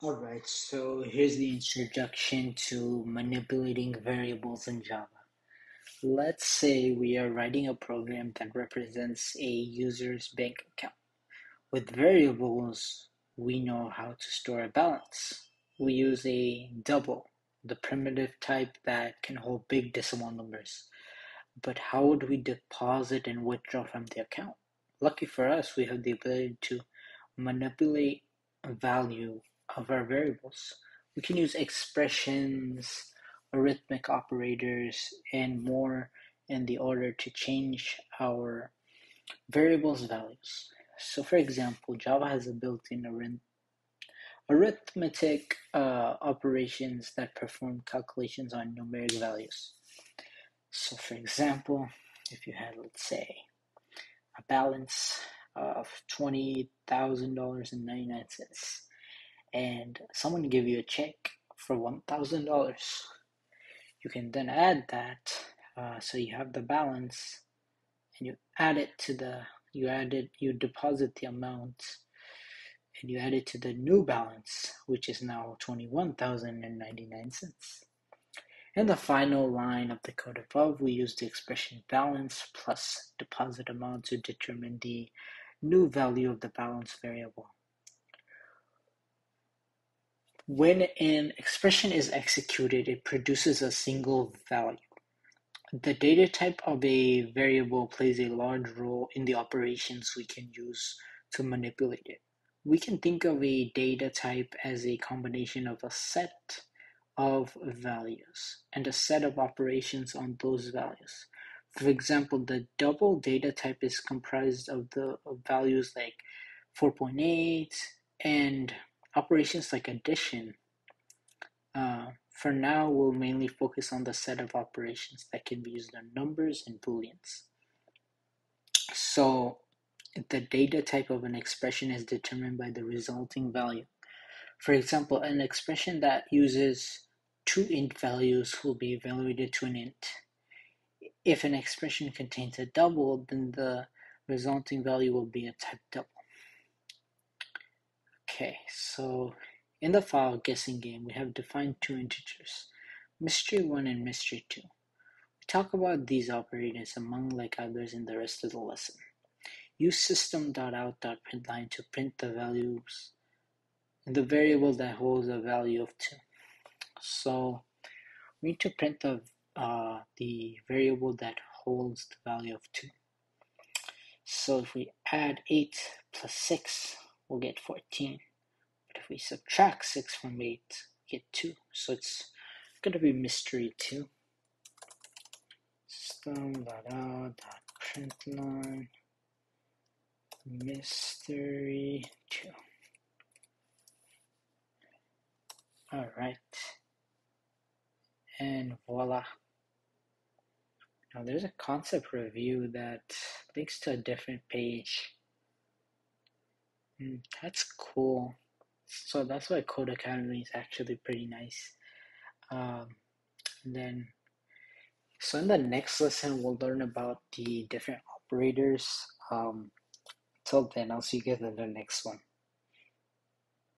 Alright, so here's the introduction to manipulating variables in Java. Let's say we are writing a program that represents a user's bank account. With variables, we know how to store a balance. We use a double, the primitive type that can hold big decimal numbers. But how would we deposit and withdraw from the account? Lucky for us, we have the ability to manipulate a value of our variables. We can use expressions, arithmetic operators, and more in the order to change our variables values. So for example, Java has a built-in arithmetic operations that perform calculations on numeric values. So for example, if you had, let's say, a balance of $20,000.99 and someone give you a check for $1,000, you can then add that, so you have the balance and you add it to you deposit the amount and you add it to the new balance, which is now $21,099. In the final line of the code above, we use the expression balance plus deposit amount to determine the new value of the balance variable. When an expression is executed, it produces a single value. The data type of a variable plays a large role in the operations we can use to manipulate it. We can think of a data type as a combination of a set of values and a set of operations on those values. For example, the double data type is comprised of the values like 4.8 and operations like addition. For now, we'll mainly focus on the set of operations that can be used on numbers and booleans. So the data type of an expression is determined by the resulting value. For example, an expression that uses two int values will be evaluated to an int. If an expression contains a double, then the resulting value will be a type double. Okay, so in the file guessing game, we have defined two integers, mystery1 and mystery2. We talk about these operators among like others in the rest of the lesson. Use system.out.println to print the values in the variable that holds a value of 2. So we need to print the variable that holds the value of 2. So if we add 8 plus 6, we'll get 14. But if we subtract 6 from 8, we get 2. So it's going to be mystery2. System.out.println mystery2. Alright. And voila. Now there's a concept review that links to a different page. That's cool. So that's why Codecademy is actually pretty nice. So in the next lesson, we'll learn about the different operators. Till then, I'll see you guys in the next one.